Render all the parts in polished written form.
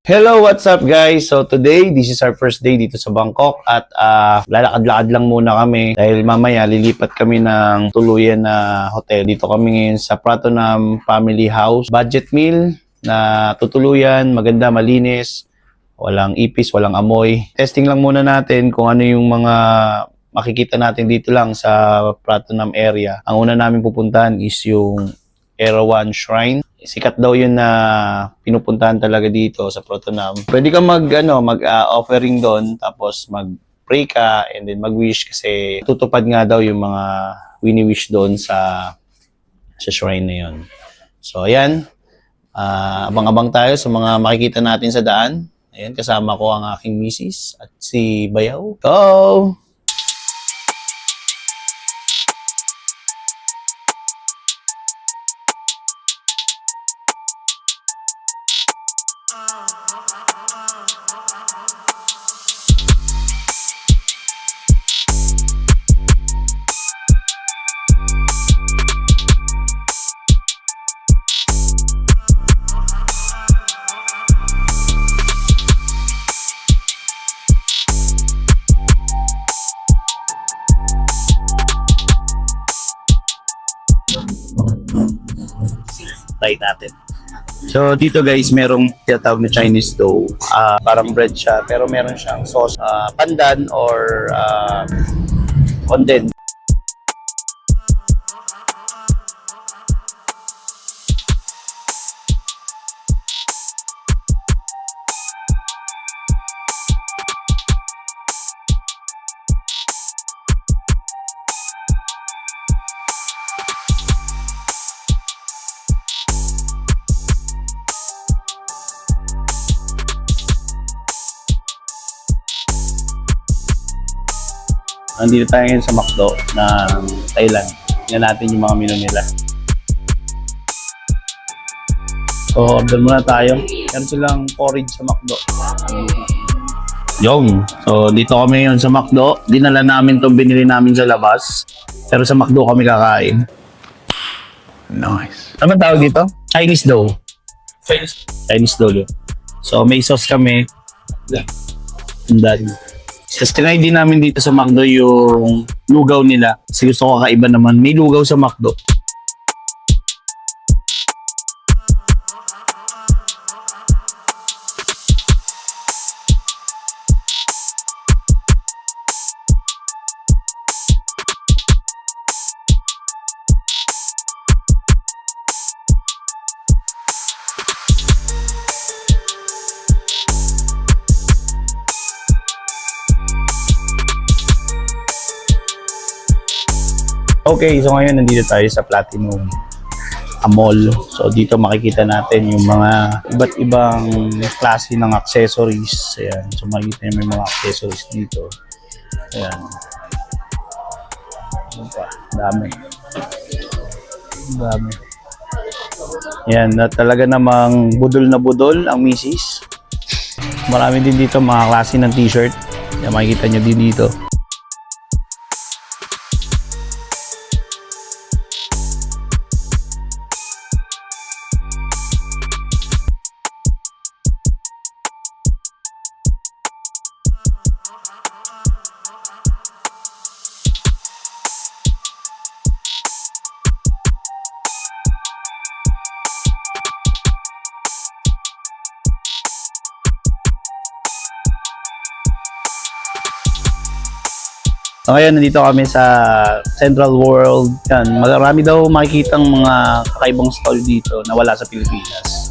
Hello, what's up guys? So today, this is our first day dito sa Bangkok at lalakad-lakad lang muna kami dahil mamaya lilipat kami ng tuluyan na hotel. Dito kami ngayon sa Pratunam Family House. Budget meal na tutuluyan, maganda, malinis, walang ipis, walang amoy. Testing lang muna natin kung ano yung mga makikita natin dito lang sa Pratunam area. Ang una namin pupuntahan is yung Erawan Shrine. Sikat daw yun na pinupuntahan talaga dito sa Pratunam. Pwede kang offering doon, tapos mag-pray ka and then mag-wish kasi tutupad nga daw yung mga wini-wish doon sa shrine na yun. So ayan, abang-abang tayo sa mga makikita natin sa daan. Ayan, kasama ko ang aking misis at si Bayaw. Go! Try natin. So dito guys, merong tinatawag na Chinese dough. Parang bread siya, pero meron siyang sauce, pandan or fondant. Nandito tayo ngayon sa McDo ng Thailand. Tingnan natin yung mga menu nila. So, order muna tayo. Meron silang porridge sa McDo. Yung. So, dito kami ngayon sa McDo. Dinala namin itong binili namin sa labas. Pero sa McDo kami kakain. Nice. Ano tawag dito? Chinese dough. Chinese dough. So, may sauce kami. And then, kasi tinay din namin dito sa McDo yung lugaw nila. Kasi gusto ko kakaiba naman. May lugaw sa McDo. Okay, so ngayon nandito tayo sa Platinum Mall. So dito makikita natin yung mga iba't ibang klase ng accessories. Ayan, so makikita nyo may mga accessories dito. Ayan. Ano pa? Dami. Dami. Ayan, na talaga namang budol na budol ang misis. Marami din dito mga klase ng t-shirt. Ayan, makikita nyo din dito. So ngayon, nandito kami sa Central World. Yan, marami daw makikitang mga kakaibang stall dito na wala sa Pilipinas.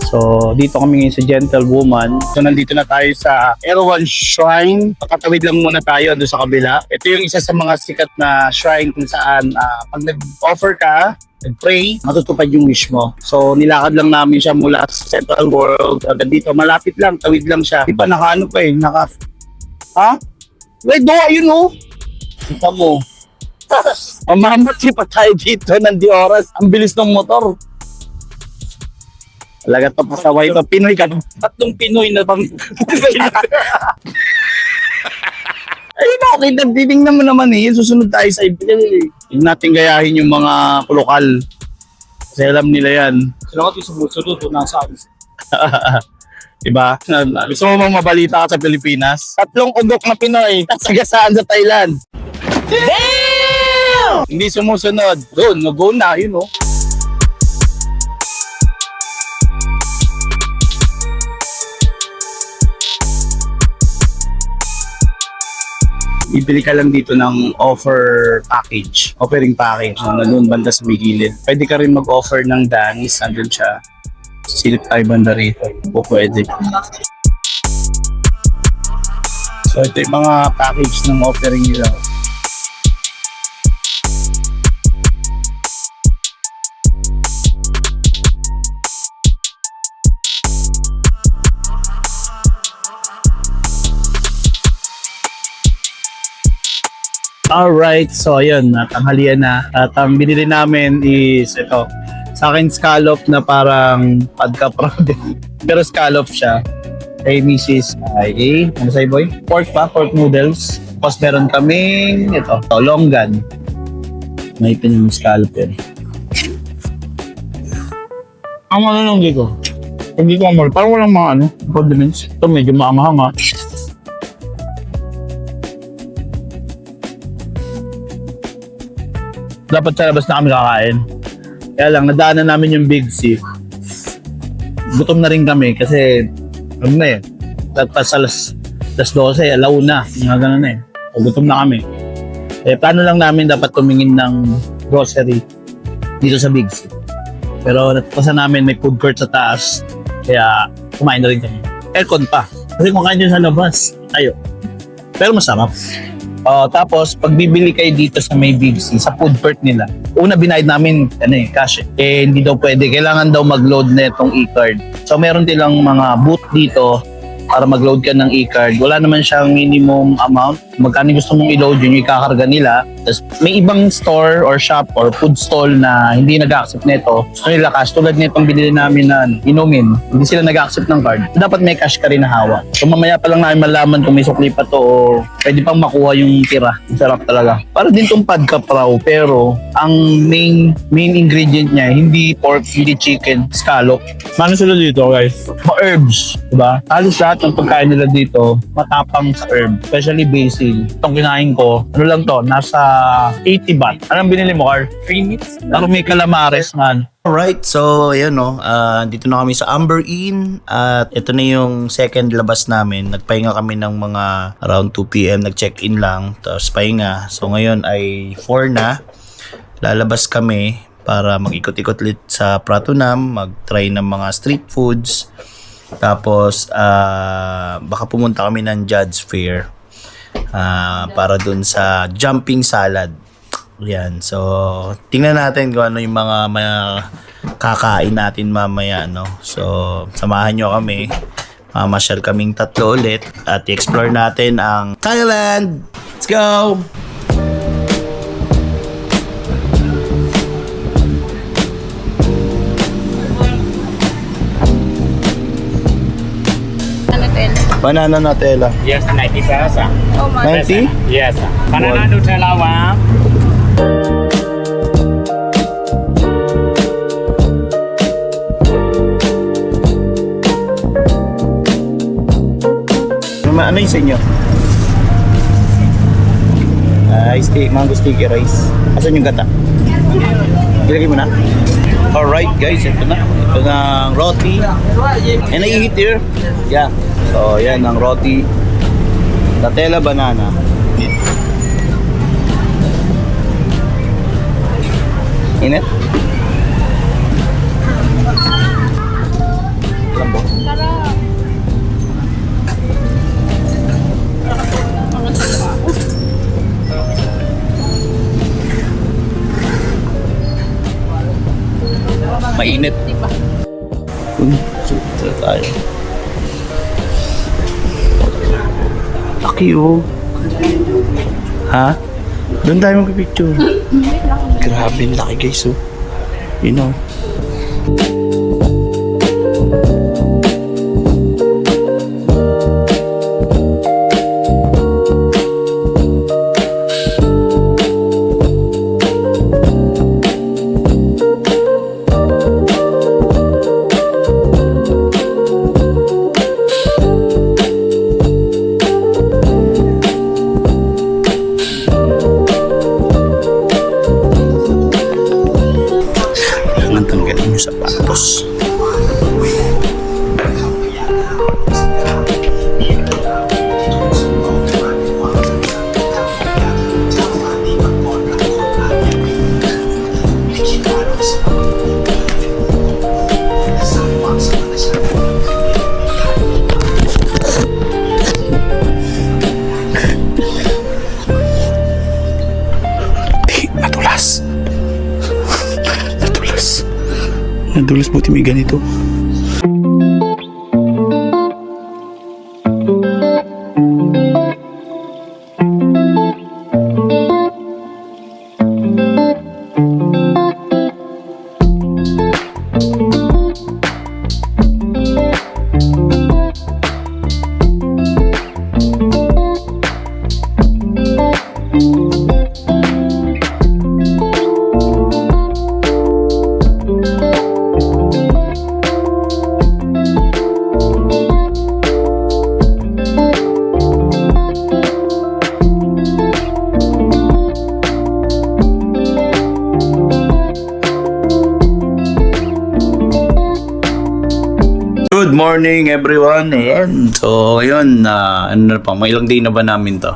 So dito kami ngayon sa Gentlewoman. So nandito na tayo sa Erawan Shrine. Pakatawid lang muna tayo doon sa kabila. Ito yung isa sa mga sikat na shrine kung saan pag nag-offer ka, nag-pray, matutupad yung wish mo. So nilakad lang namin siya mula sa Central World. Hanggang dito, malapit lang, tawid lang siya. Di pa nakaano pa eh, ha? Wait, do ayun oh. Kita mo. Mamamatsi pa tayo dito ng di oras. Ang bilis ng motor. Talaga to pasaway pa. Pinoy ka. Tatlong Pinoy na pang... Ayun okay, nagtitingnan mo naman eh. Susunod tayo sa iba. Huwag natin gayahin yung mga lokal. Kasi alam nila yan. Sila ka sumusunod o nasa amin. Diba? Gusto mo bang mabalita ka sa Pilipinas? 3 ugok na Pinoy sagasaan sa Thailand. Damn! Hindi sumusunod. Doon, go na, yun oh. Bibili ka lang dito ng offer package, offering package na doon banda sa may gilid. Pwede ka rin mag-offer ng danis, nandun siya. Silip tayo banda rito. O pwede. So ito yung mga package ng offering nila. Alright, so ayun, tanghalian na. At ang binili namin is ito. Sa akin scallop na parang pagka-proud. Pero scallop siya. Kay Mrs. ay, ano sa'yo boy? Pork noodles. Tapos meron kaming ito, longgan. May yung scallop yan. Ang ano lang dito. Hindi ko amor, parang walang mga condiments. Ito medyo maanghang ha. Dapat sa labas na kami kakain. Kaya lang, nadaanan namin yung Big C. Gutom na rin kami kasi ano na eh, lagpas alas 12, alaw na, mga ganun eh. O gutom na kami. Eh, plano lang namin dapat tumingin ng grocery dito sa Big C. Pero natpasan namin may food court sa taas, kaya kumain na rin kami. Aircon pa. Kasi kung kain dyan sa labas, tayo. Pero masarap. Tapos, pag bibili kayo dito sa may Big C, sa food court nila, una binayad namin, cash. Hindi daw pwede. Kailangan daw mag-load na itong e-card. So, meron silang mga booth dito para mag-load ka ng e-card. Wala naman siyang minimum amount. Magkano gusto mong i-load yun, yung ikakarga nila. Tapos, may ibang store or shop or food stall na hindi nag-accept nito. Gusto nila cash. Tulad nitong binili namin na inumin. Hindi sila nag-accept ng card. Dapat may cash ka rin na hawak. So, mamaya pa lang namin malaman kung may sukli pa to o pwede pang makuha yung tira. Sarap talaga. Para din tong pagkapraw, pero ang main ingredient niya, hindi pork, hindi chicken, scallop. Mano sila dito, guys? Ma-herbs, diba? Halos lahat ng pagkain nila dito, matapang sa herb. Especially basil. Itong kinain ko, ano lang to, nasa 80 baht. Anong binili mo, Carl? 3 meats. Pero may calamares, man. Alright, so ayan no, dito na kami sa Amber Inn at ito na yung second labas namin. Nagpahinga kami ng mga around 2 PM, nag-check-in lang, tapos pahinga. So ngayon ay 4 na, lalabas kami para mag-ikot-ikot ulit sa Pratunam, mag-try ng mga street foods. Tapos baka pumunta kami ng Judge Fair para dun sa jumping salad. Yan. So, tingnan natin kung ano yung mga kakain natin mamaya, no? So, samahan nyo kami. Mamasyal kaming 3 ulit at i-explore natin ang Thailand. Let's go! Banana Nutella. Yes, 90 pesos. Oh my 90? Yes. Banana Nutella one. Ano yung sa inyo? Mango sticky rice. Asan yung gata? Ilagay mo na? Alright guys, ito na. Ito na ang roti. And I eat here. Yeah. So yan ang roti. Nutella banana. Init? Lambo. Mainit. Sutra tayo. Laki oh. Ha? Doon tayo magpipicture. Grabe, laki guys oh. You know. madulas, buti may ganito. Good morning everyone. Ayan. So ngayon, ano na pa, may ilang day na ba namin to?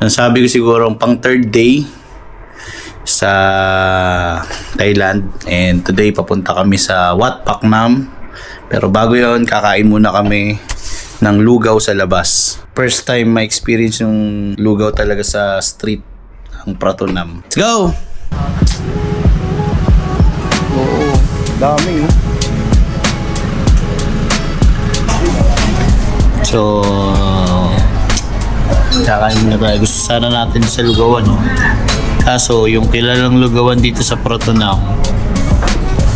Sabi ko siguro pang third day sa Thailand, and today papunta kami sa Wat Phak Nam. Pero bago yon, kakain muna kami ng lugaw sa labas. First time ma-experience yung lugaw talaga sa street ng Prato Nam. Let's go! Oo, dami. So, kakain na tayo. Gusto sana natin sa lugawan, no? Kaso, yung kilalang lugawan dito sa Prato Nam,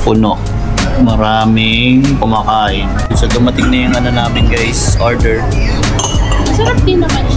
puno. Maraming kumakain. So, dumating na yung ano namin, guys, order. Masarap din naman siya.